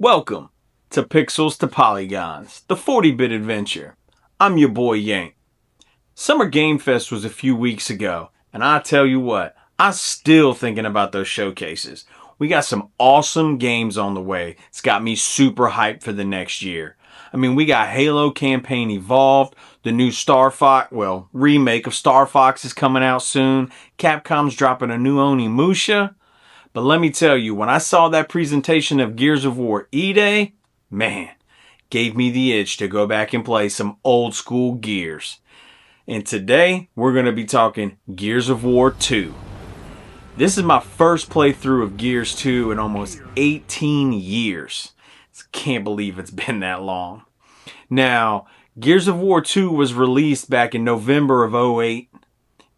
Welcome to Pixels to Polygons, the 40-bit adventure. I'm your boy Yank. Summer Game Fest was a few weeks ago, and I tell you what, I'm still thinking about those showcases. We got some awesome games on the way. It's got me super hyped for the next year. We got Halo Campaign Evolved, the new Star Fox, remake of Star Fox is coming out soon. Capcom's dropping a new Onimusha. But let me tell you, when I saw that presentation of Gears of War E-Day, man, gave me the itch to go back and play some old school Gears. And today, we're going to be talking Gears of War 2. This is my first playthrough of Gears 2 in almost 18 years. Can't believe it's been that long. Now, Gears of War 2 was released back in November of 08,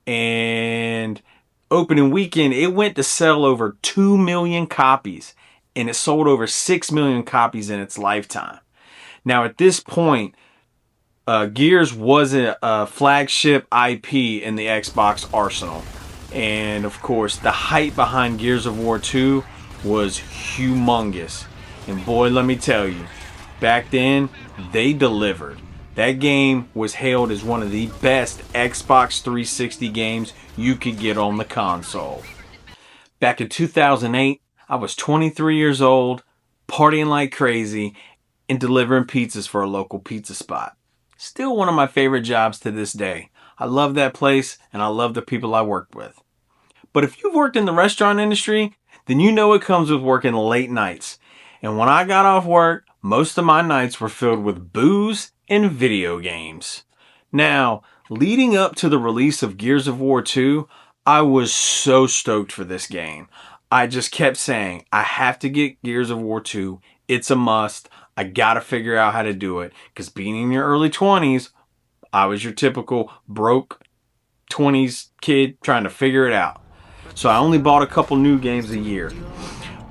and opening weekend, it went to sell over 2 million copies, and it sold over 6 million copies in its lifetime. Now, at this point, Gears wasn't a flagship IP in the Xbox arsenal. And of course, the hype behind Gears of War 2 was humongous. And boy, let me tell you, back then, they delivered. That game was hailed as one of the best Xbox 360 games you could get on the console. Back in 2008, I was 23 years old, partying like crazy, and delivering pizzas for a local pizza spot. Still one of my favorite jobs to this day. I love that place, and I love the people I worked with. But if you've worked in the restaurant industry, then you know it comes with working late nights. And when I got off work, most of my nights were filled with booze and video games. Now, leading up to the release of Gears of War 2, I was so stoked for this game. I just kept saying, I have to get Gears of War 2. It's a must. I gotta figure out how to do it. Because being in your early 20s, I was your typical broke 20s kid trying to figure it out. So I only bought a couple new games a year.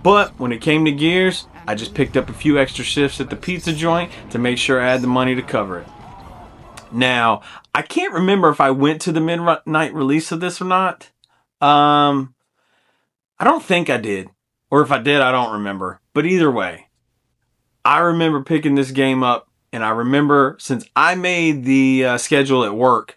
But when it came to Gears, I just picked up a few extra shifts at the pizza joint to make sure I had the money to cover it. Now, I can't remember if I went to the midnight release of this or not. I don't think I did. Or if I did, I don't remember. But either way, I remember picking this game up. And I remember, since I made the schedule at work,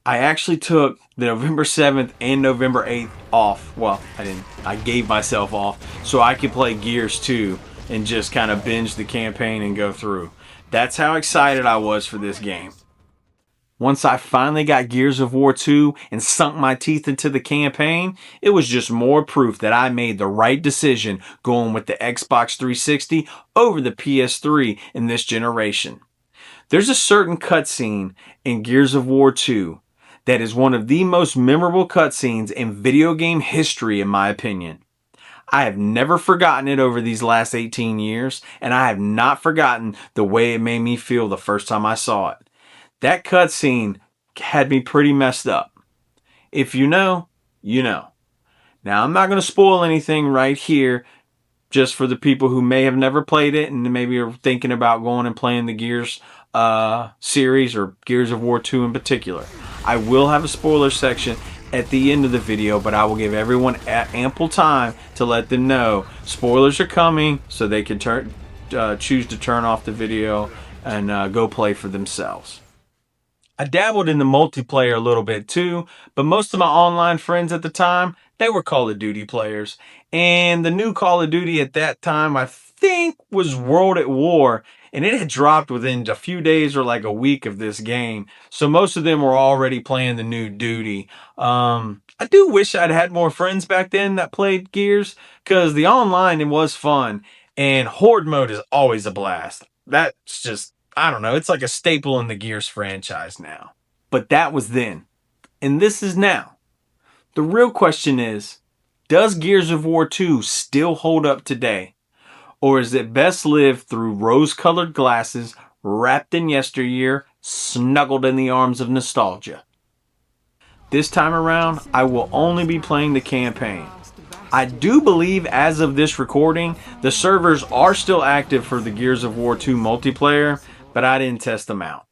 I actually took the November 7th and November 8th off. Well, I didn't. I gave myself off so I could play Gears 2 and just kind of binge the campaign and go through. That's how excited I was for this game. Once I finally got Gears of War 2 and sunk my teeth into the campaign, it was just more proof that I made the right decision going with the Xbox 360 over the PS3 in this generation. There's a certain cutscene in Gears of War 2 that is one of the most memorable cutscenes in video game history, in my opinion. I have never forgotten it over these last 18 years, and I have not forgotten the way it made me feel the first time I saw it. That cutscene had me pretty messed up. If you know, you know. Now, I'm not going to spoil anything right here, just for the people who may have never played it and maybe are thinking about going and playing the Gears series or Gears of War 2 in particular. I will have a spoiler section at the end of the video, but I will give everyone ample time to let them know spoilers are coming so they can choose to turn off the video and go play for themselves. I dabbled in the multiplayer a little bit too, but most of my online friends at the time, they were Call of Duty players. And the new Call of Duty at that time, I think, was World at War. And it had dropped within a few days or like a week of this game. So most of them were already playing the new Duty. I do wish I'd had more friends back then that played Gears, because the online, it was fun. And Horde mode is always a blast. That's just, I don't know, it's like a staple in the Gears franchise now. But that was then. And this is now. The real question is, does Gears of War 2 still hold up today? Or is it best lived through rose-colored glasses, wrapped in yesteryear, snuggled in the arms of nostalgia? This time around, I will only be playing the campaign. I do believe, as of this recording, the servers are still active for the Gears of War 2 multiplayer, but I didn't test them out.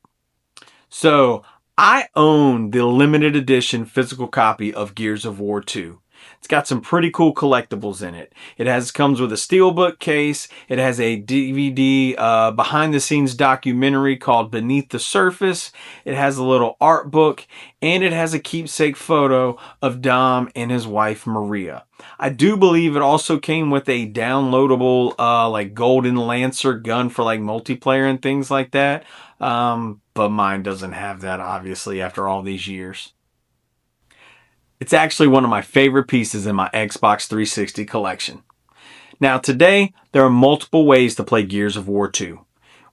So, I own the limited edition physical copy of Gears of War 2. It's got some pretty cool collectibles in it. Comes with a steelbook case. It has a DVD behind the scenes documentary called Beneath the Surface. It has a little art book, and it has a keepsake photo of Dom and his wife Maria. I do believe it also came with a downloadable like Golden Lancer gun for like multiplayer and things like that. But mine doesn't have that, obviously, after all these years. It's actually one of my favorite pieces in my Xbox 360 collection. Now today, there are multiple ways to play Gears of War 2.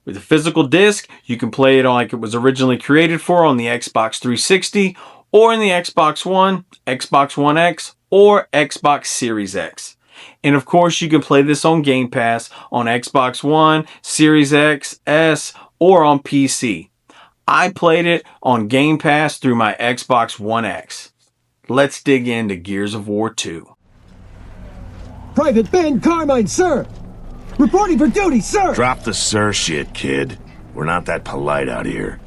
With a physical disc, you can play it like it was originally created for on the Xbox 360, or in the Xbox One, Xbox One X, or Xbox Series X. And of course, you can play this on Game Pass on Xbox One, Series X, S, or on PC. I played it on Game Pass through my Xbox One X. Let's dig into Gears of War 2. Private Ben Carmine, sir! Reporting for duty, sir! Drop the sir shit, kid. We're not that polite out here.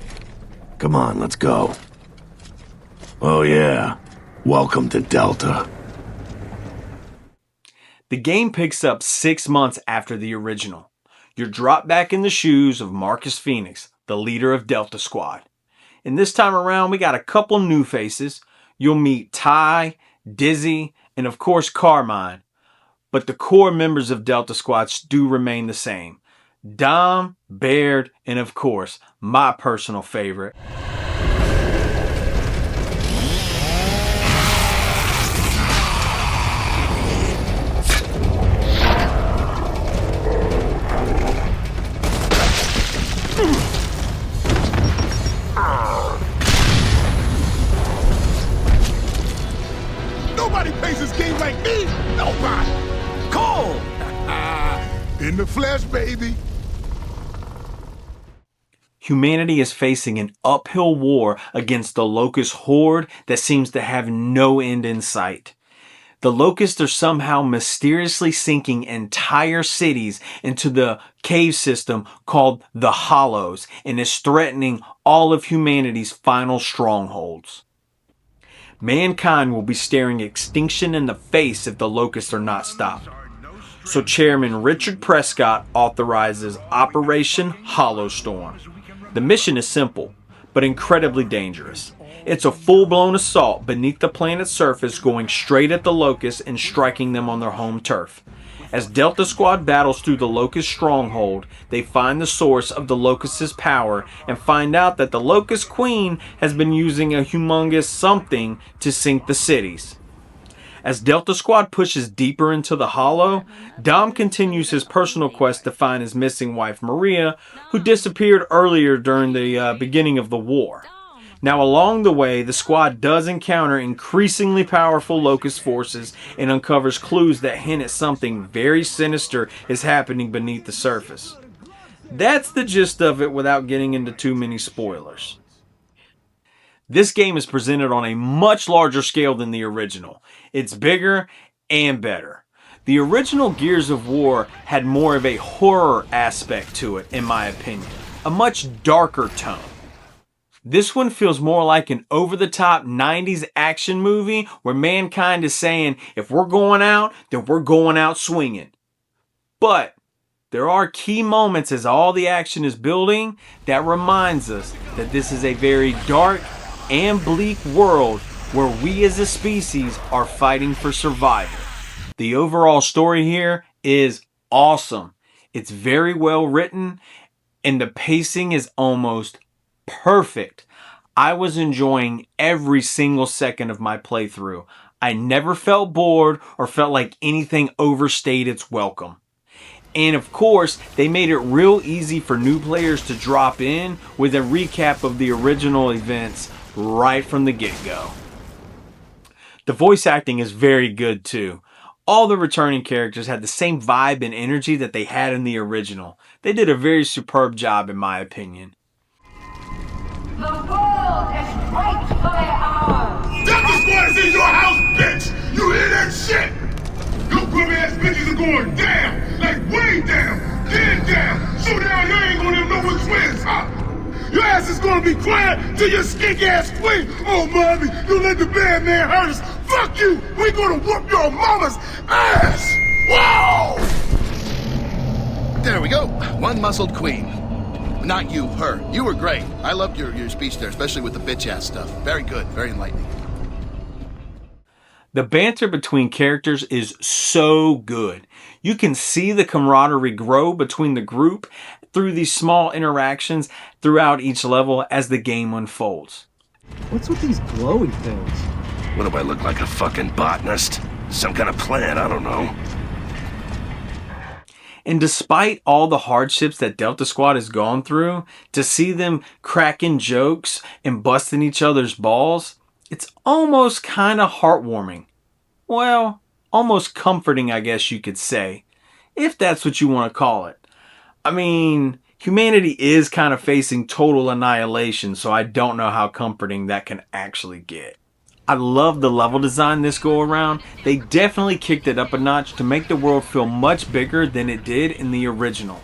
Come on, let's go. Oh yeah, welcome to Delta. The game picks up 6 months after the original. You're dropped back in the shoes of Marcus Phoenix, the leader of Delta Squad. And this time around, we got a couple new faces. You'll meet Ty, Dizzy, and of course Carmine. But the core members of Delta Squad do remain the same. Dom, Baird, and of course, my personal favorite, Nobody plays this game like me! Nobody! Cole! In the flesh, baby! Humanity is facing an uphill war against the Locust horde that seems to have no end in sight. The Locusts are somehow mysteriously sinking entire cities into the cave system called the Hollows and is threatening all of humanity's final strongholds. Mankind will be staring extinction in the face if the Locusts are not stopped. So Chairman Richard Prescott authorizes Operation Hollowstorm. The mission is simple, but incredibly dangerous. It's a full-blown assault beneath the planet's surface, going straight at the Locusts and striking them on their home turf. As Delta Squad battles through the Locust stronghold, they find the source of the Locust's power and find out that the Locust Queen has been using a humongous something to sink the cities. As Delta Squad pushes deeper into the Hollow, Dom continues his personal quest to find his missing wife Maria, who disappeared earlier during the beginning of the war. Now along the way, the squad does encounter increasingly powerful Locust forces and uncovers clues that hint at something very sinister is happening beneath the surface. That's the gist of it without getting into too many spoilers. This game is presented on a much larger scale than the original. It's bigger and better. The original Gears of War had more of a horror aspect to it, in my opinion. A much darker tone. This one feels more like an over-the-top 90s action movie where mankind is saying, if we're going out, then we're going out swinging. But there are key moments as all the action is building that reminds us that this is a very dark and bleak world where we as a species are fighting for survival. The overall story here is awesome. It's very well written and the pacing is almost perfect. I was enjoying every single second of my playthrough. I never felt bored or felt like anything overstayed its welcome. And of course, they made it real easy for new players to drop in with a recap of the original events right from the get-go. The voice acting is very good too. All the returning characters had the same vibe and energy that they had in the original. They did a very superb job in my opinion. The world is ripe for their arms! Delta Squad is in your house, bitch! You hear that shit? Your grubby ass bitches are going down! Like way down! Dead down! So down you ain't gonna even know which way is up! Your ass is gonna be quiet till your skink ass queen! Oh, mommy, you let the bad man hurt us! Fuck you. We're gonna whoop your mama's ass. Whoa! There we go. One muscled queen. Not you, her. You were great. I loved your speech there, especially with the bitch-ass stuff. Very good. Very enlightening. The banter between characters is so good. You can see the camaraderie grow between the group through these small interactions throughout each level as the game unfolds. What's with these glowing things? What do I look like, a fucking botanist? Some kind of plant, I don't know. And despite all the hardships that Delta Squad has gone through, to see them cracking jokes and busting each other's balls, it's almost kind of heartwarming. Well, almost comforting, I guess you could say, if that's what you want to call it. I mean, humanity is kind of facing total annihilation, so I don't know how comforting that can actually get. I love the level design this go around. They definitely kicked it up a notch to make the world feel much bigger than it did in the original.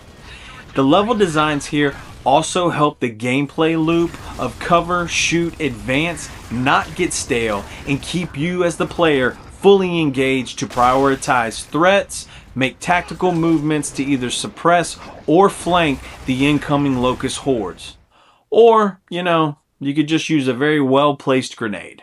The level designs here also help the gameplay loop of cover, shoot, advance not get stale and keep you as the player fully engaged to prioritize threats, make tactical movements to either suppress or flank the incoming Locust hordes. Or, you could just use a very well placed grenade.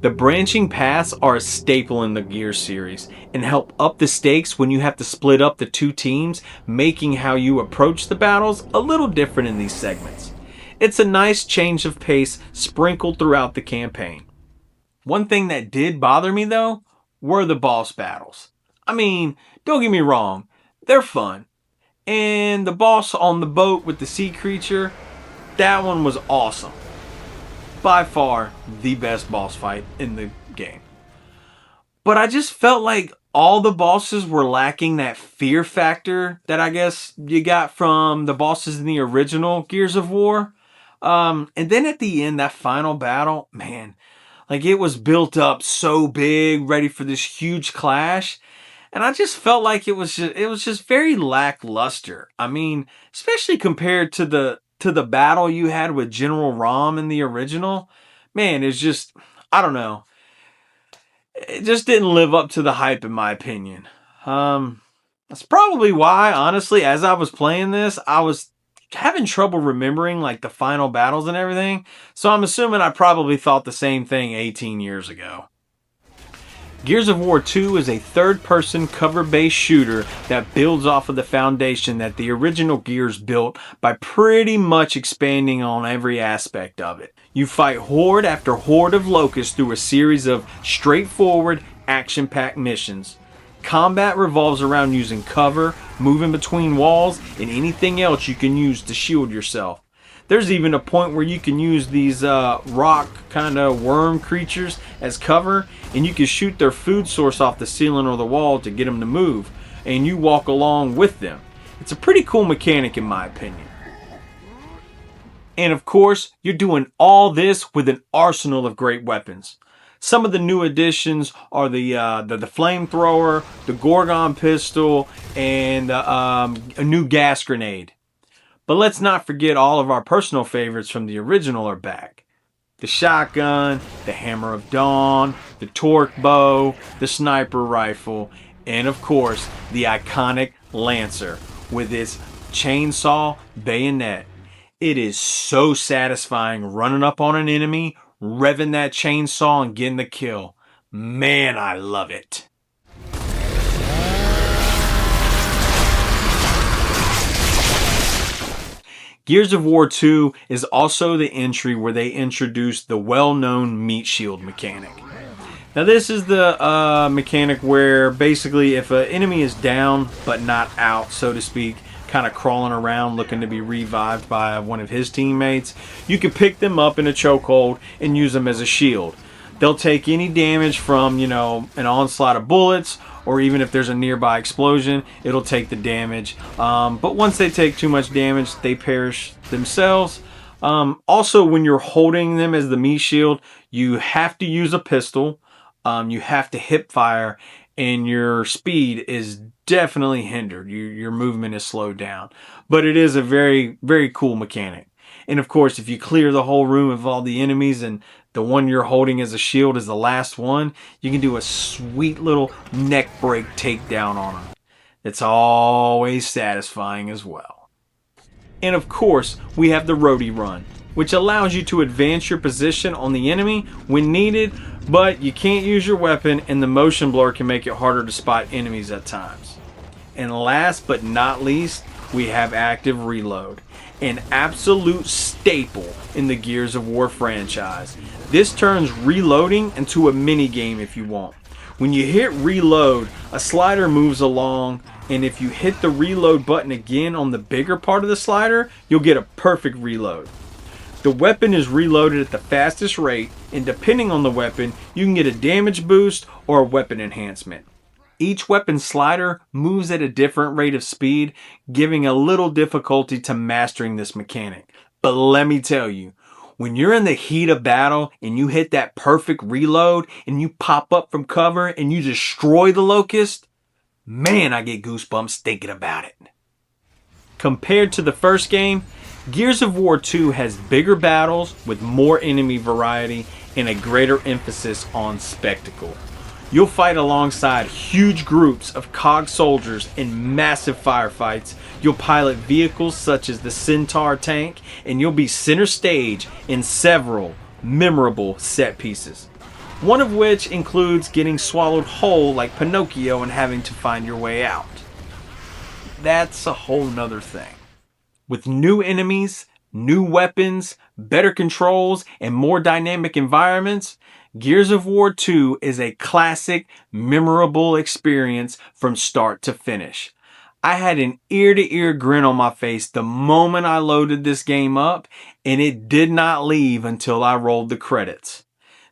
The branching paths are a staple in the Gears series and help up the stakes when you have to split up the two teams, making how you approach the battles a little different in these segments. It's a nice change of pace sprinkled throughout the campaign. One thing that did bother me though were the boss battles. I mean, don't get me wrong, they're fun. And the boss on the boat with the sea creature, that one was awesome. By far the best boss fight in the game. But I just felt like all the bosses were lacking that fear factor that I guess you got from the bosses in the original Gears of War. And then at the end, that final battle, man, like it was built up so big, ready for this huge clash. And I just felt like it was just very lackluster. I mean, especially compared to the battle you had with General Rom in the original. Man, it's just, I don't know. It just didn't live up to the hype in my opinion. That's probably why, honestly, as I was playing this, I was having trouble remembering like the final battles and everything. So I'm assuming I probably thought the same thing 18 years ago. Gears of War 2 is a third-person cover-based shooter that builds off of the foundation that the original Gears built by pretty much expanding on every aspect of it. You fight horde after horde of locusts through a series of straightforward, action-packed missions. Combat revolves around using cover, moving between walls, and anything else you can use to shield yourself. There's even a point where you can use these rock kind of worm creatures as cover, and you can shoot their food source off the ceiling or the wall to get them to move, and you walk along with them. It's a pretty cool mechanic in my opinion. And of course, you're doing all this with an arsenal of great weapons. Some of the new additions are the flamethrower, the Gorgon pistol, and a new gas grenade. But let's not forget all of our personal favorites from the original are back. The shotgun, the hammer of dawn, the torque bow, the sniper rifle, and of course, the iconic Lancer with its chainsaw bayonet. It is so satisfying running up on an enemy, revving that chainsaw and getting the kill. Man, I love it. Gears of War 2 is also the entry where they introduced the well-known meat shield mechanic. Now this is the mechanic where basically if an enemy is down but not out, so to speak, kind of crawling around looking to be revived by one of his teammates, you can pick them up in a chokehold and use them as a shield. They'll take any damage from, an onslaught of bullets, or even if there's a nearby explosion, it'll take the damage. But once they take too much damage, they perish themselves. Also, when you're holding them as the meat shield, you have to use a pistol. You have to hip fire, and your speed is definitely hindered. Your movement is slowed down. But it is a very, very cool mechanic. And of course, if you clear the whole room of all the enemies and the one you're holding as a shield is the last one, you can do a sweet little neck break takedown on them. It's always satisfying as well. And of course, we have the roadie run, which allows you to advance your position on the enemy when needed, but you can't use your weapon and the motion blur can make it harder to spot enemies at times. And last but not least, we have active reload, an absolute staple in the Gears of War franchise. This turns reloading into a mini game if you want. When you hit reload, a slider moves along, and if you hit the reload button again on the bigger part of the slider, you'll get a perfect reload. The weapon is reloaded at the fastest rate, and depending on the weapon, you can get a damage boost or a weapon enhancement. Each weapon slider moves at a different rate of speed, giving a little difficulty to mastering this mechanic. But let me tell you, when you're in the heat of battle and you hit that perfect reload and you pop up from cover and you destroy the locust, man, I get goosebumps thinking about it. Compared to the first game, Gears of War 2 has bigger battles with more enemy variety and a greater emphasis on spectacle. You'll fight alongside huge groups of COG soldiers in massive firefights. You'll pilot vehicles such as the Centaur tank, and you'll be center stage in several memorable set pieces. One of which includes getting swallowed whole like Pinocchio and having to find your way out. That's a whole nother thing. With new enemies, new weapons, better controls, and more dynamic environments, Gears of War 2 is a classic, memorable experience from start to finish. I had an ear-to-ear grin on my face the moment I loaded this game up, and it did not leave until I rolled the credits.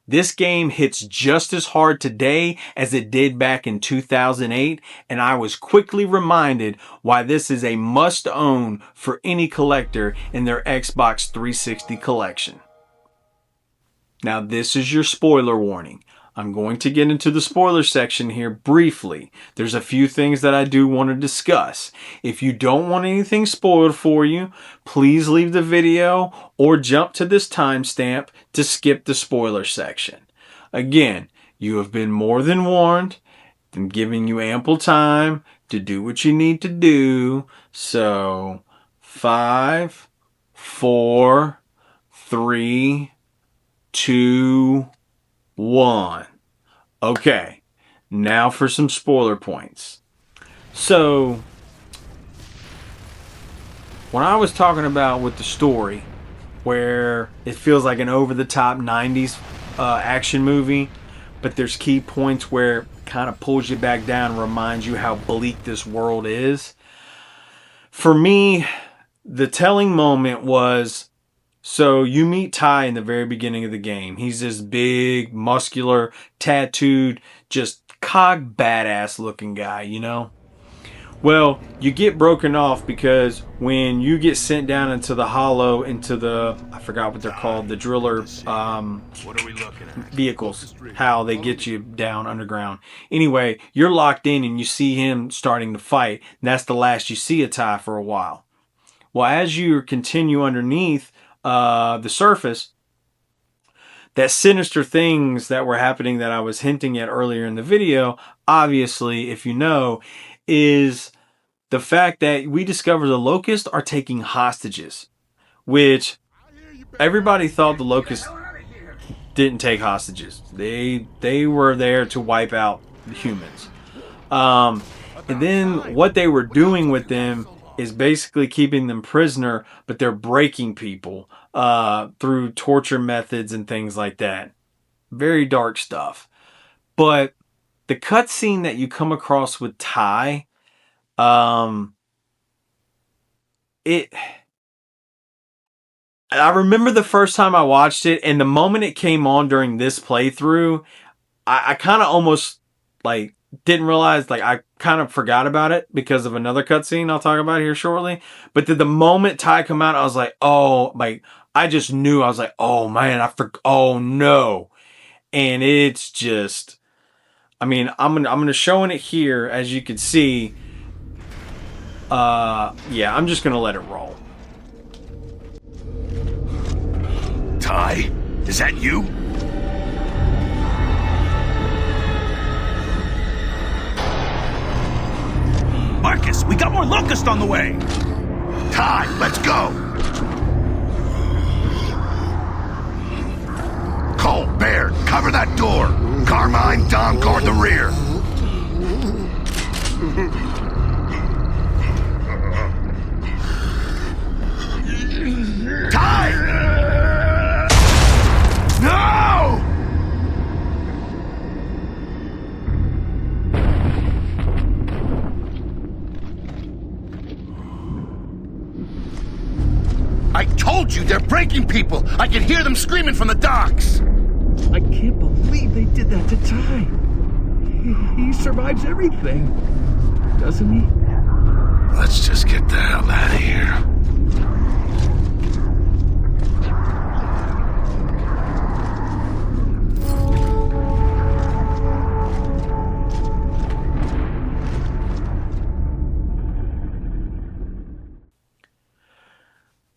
This game hits just as hard today as it did back in 2008, and I was quickly reminded why this is a must-own for any collector in their Xbox 360 collection. Now, this is your spoiler warning. I'm going to get into the spoiler section here briefly. There's a few things that I do want to discuss. If you don't want anything spoiled for you, please leave the video or jump to this timestamp to skip the spoiler section. Again, you have been more than warned. I'm giving you ample time to do what you need to do. So, 5, 4, 3, 2, 1. Okay, now for some spoiler points. So, when I was talking about with the story, where it feels like an over-the-top 90s action movie, but there's key points where it kind of pulls you back down and reminds you how bleak this world is. For me, the telling moment was, so you meet Ty in the very beginning of the game. He's this big, muscular, tattooed, just cog badass looking guy, you know? Well, you get broken off because when you get sent down into the hollow, into the, I forgot what they're called, the driller What are we looking at? vehicles, how they get you down underground. Anyway, you're locked in and you see him starting to fight. And that's the last you see of Ty for a while. Well, as you continue underneath the surface, that sinister things that were happening that I was hinting at earlier in the video, obviously, if you know, is the fact that we discover the locusts are taking hostages, which everybody thought the locusts didn't take hostages. They were there to wipe out the humans. And then what they were doing with them is basically keeping them prisoner, but they're breaking people through torture methods and things like that. Very dark stuff. But the cutscene that you come across with Ty, I remember the first time I watched it, and the moment it came on during this playthrough, I kind of almost like didn't realize, like I kind of forgot about it because of another cutscene I'll talk about here shortly. But the moment Ty come out, I was like, oh, like I just knew. I was like, oh man, oh no. And it's just, I mean, I'm gonna showing it here, as you can see. Yeah, I'm just gonna let it roll. Ty, is that you? Marcus, we got more locusts on the way! Ty, let's go! Cole, Baird, cover that door! Carmine, Dom, guard the rear! Ty! No! I told you they're breaking people. I can hear them screaming from the docks. I can't believe they did that to Ty. He survives everything, doesn't he? Let's just get the hell out of here.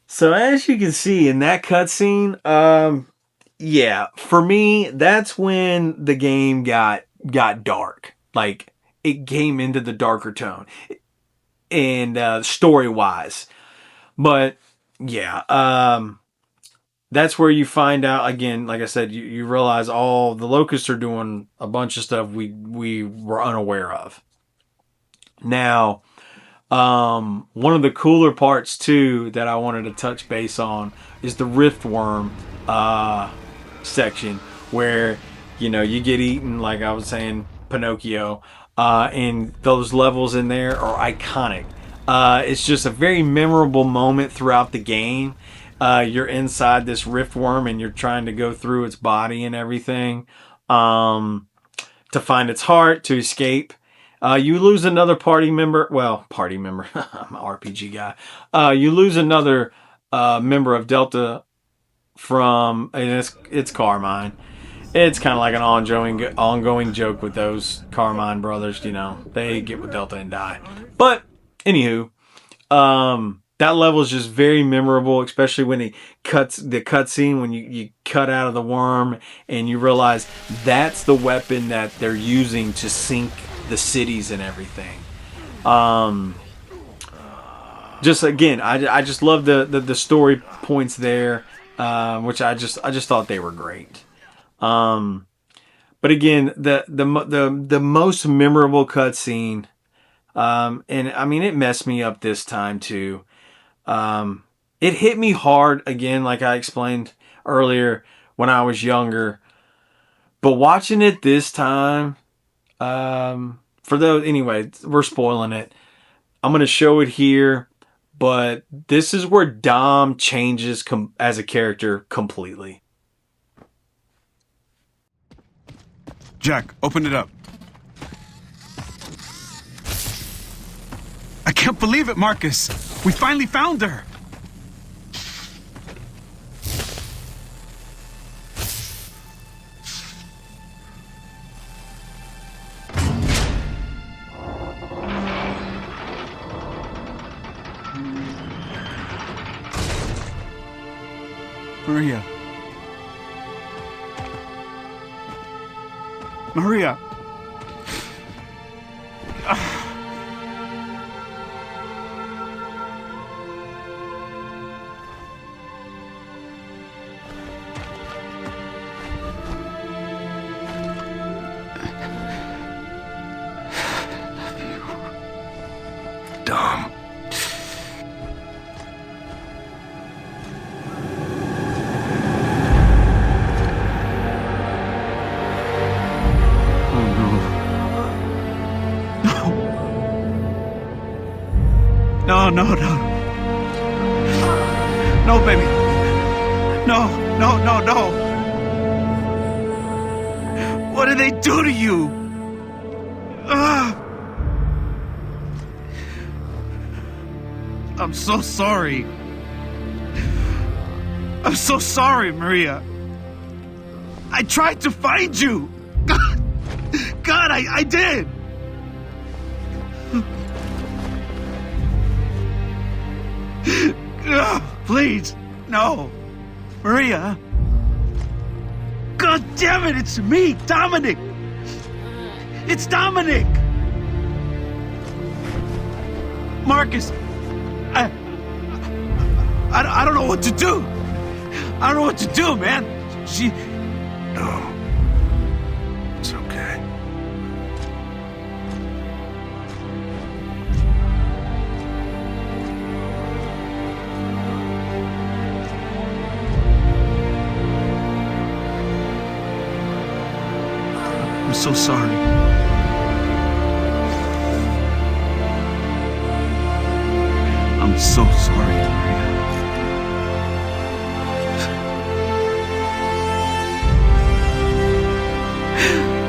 So as you can see in that cutscene, yeah, for me, that's when the game got dark. Like, it came into the darker tone, and story wise. But yeah, that's where you find out again. Like I said, you realize all the locusts are doing a bunch of stuff we were unaware of. Now, one of the cooler parts too that I wanted to touch base on is the riftworm section, where you get eaten, like I was saying, Pinocchio, and those levels in there are iconic. It's just a very memorable moment throughout the game. You're inside this riftworm and you're trying to go through its body and everything, to find its heart to escape. You lose another party member. Well, party member. I'm an RPG guy. You lose another member of Delta and it's Carmine. It's kind of like an ongoing joke with those Carmine brothers. They get with Delta and die. But anywho, that level is just very memorable, especially when the cutscene when you cut out of the worm and you realize that's the weapon that they're using to sink the cities and everything. Just again, I just love the story points there, which I just thought they were great. But again, the most memorable cutscene, and I mean it messed me up this time too. It hit me hard again, like I explained earlier when I was younger. But watching it this time, for those, anyway, we're spoiling it. I'm going to show it here, but this is where Dom changes as a character completely. Jack, open it up. I can't believe it, Marcus. We finally found her. Maria. Maria. Dom. No. No, baby. No. What did they do to you? I'm so sorry. I'm so sorry, Maria. I tried to find you. God God, I did! Ugh, please, no. Maria. God damn it, it's me, Dominic! It's Dominic! Marcus, I don't know what to do. I don't know what to do, man. No. It's okay. I'm so sorry. I'm so sorry, Maria.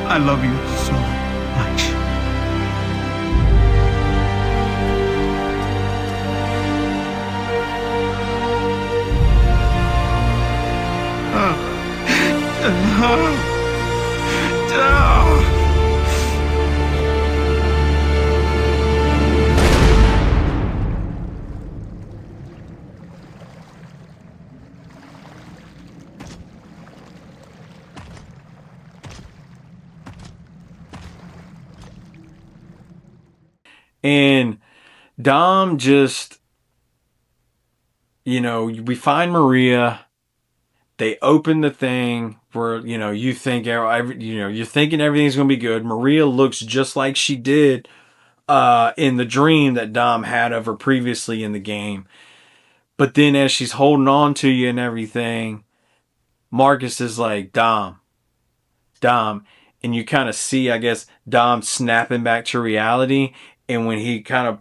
I love you so much. And Dom just, we find Maria. They open the thing where, you think, you're thinking everything's going to be good. Maria looks just like she did in the dream that Dom had of her previously in the game. But then as she's holding on to you and everything, Marcus is like, Dom. And you kind of see, I guess, Dom snapping back to reality. And when he kind of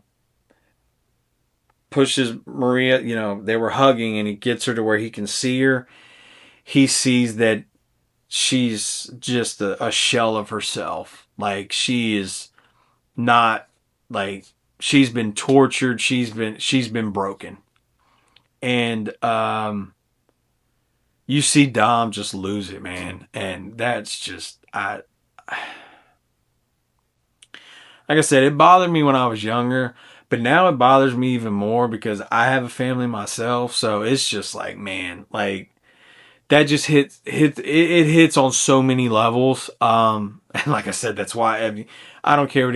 pushes Maria, they were hugging and he gets her to where he can see her. He sees that she's just a shell of herself. Like, she is not, like, she's been tortured. She's been broken. And, you see Dom just lose it, man. And that's just, like I said, it bothered me when I was younger, but now it bothers me even more because I have a family myself. So it's just like, man, like, that just it hits on so many levels. And like I said, that's why I don't care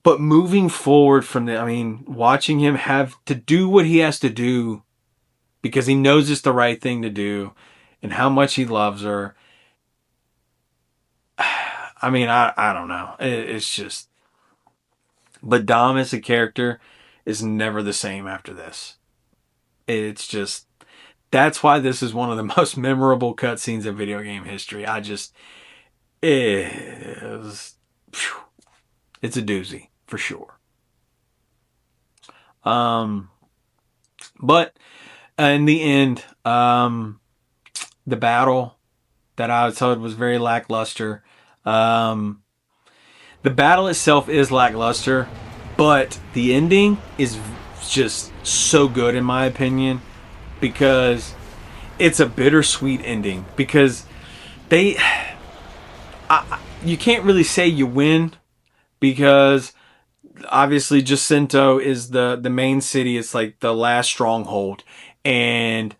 but moving forward from watching him have to do what he has to do because he knows it's the right thing to do and how much he loves her. I don't know. It's just, but Dom as a character is never the same after this. It's just, that's why this is one of the most memorable cutscenes in video game history. It's a doozy for sure. But in the end, the battle that I was told was very lackluster. The battle itself is lackluster, but the ending is just so good in my opinion because it's a bittersweet ending because you can't really say you win because obviously Jacinto is the main city. It's like the last stronghold, and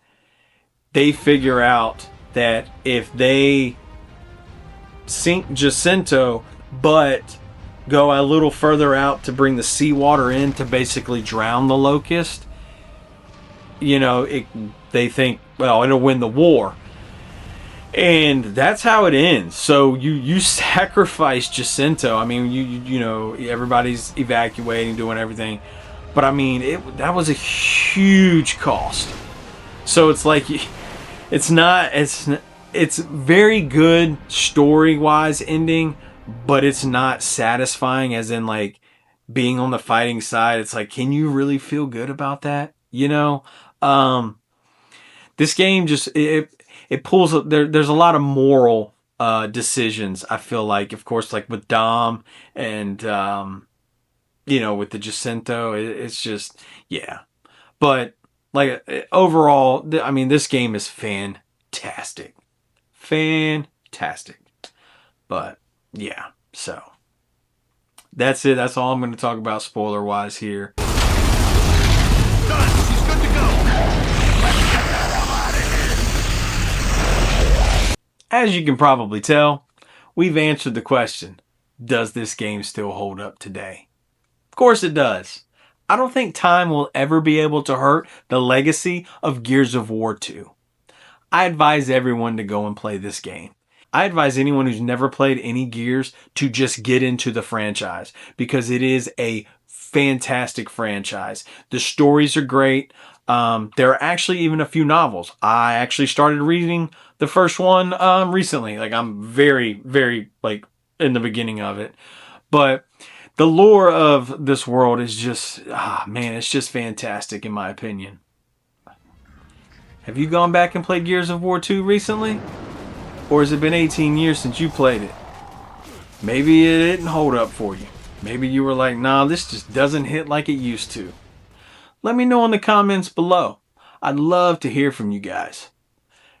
they figure out that if they sink Jacinto but go a little further out to bring the seawater in to basically drown the locust, they think, well, it'll win the war. And that's how it ends. So you sacrifice Jacinto. Everybody's evacuating, doing everything. But that was a huge cost. So it's like, it's very good story-wise ending, but it's not satisfying as in like being on the fighting side. It's like, can you really feel good about that? This game just, it pulls up, there's a lot of moral decisions, I feel like, of course, like with Dom and with the Jacinto, it's just, yeah. But like overall, this game is fantastic. But yeah, so that's it. That's all I'm going to talk about spoiler wise here. Done. She's good to go. As you can probably tell, we've answered the question, does this game still hold up today? Of course it does. I don't think time will ever be able to hurt the legacy of Gears of War 2. I advise everyone to go and play this game. I advise anyone who's never played any Gears to just get into the franchise because it is a fantastic franchise. The stories are great. There are actually even a few novels. I actually started reading the first one recently. Like I'm very, very like in the beginning of it. But the lore of this world is just, man, it's just fantastic in my opinion. Have you gone back and played Gears of War 2 recently? Or has it been 18 years since you played it? Maybe it didn't hold up for you. Maybe you were like, nah, this just doesn't hit like it used to. Let me know in the comments below. I'd love to hear from you guys.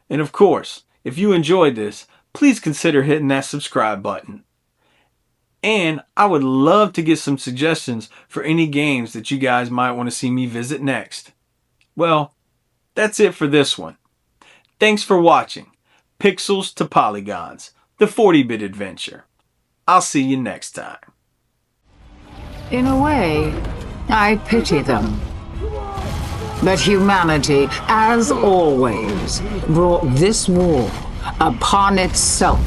And of course, if you enjoyed this, please consider hitting that subscribe button. And I would love to get some suggestions for any games that you guys might want to see me visit next. Well, that's it for this one. Thanks for watching Pixels to Polygons, the 40-bit adventure. I'll see you next time. In a way, I pity them. But humanity, as always, brought this war upon itself.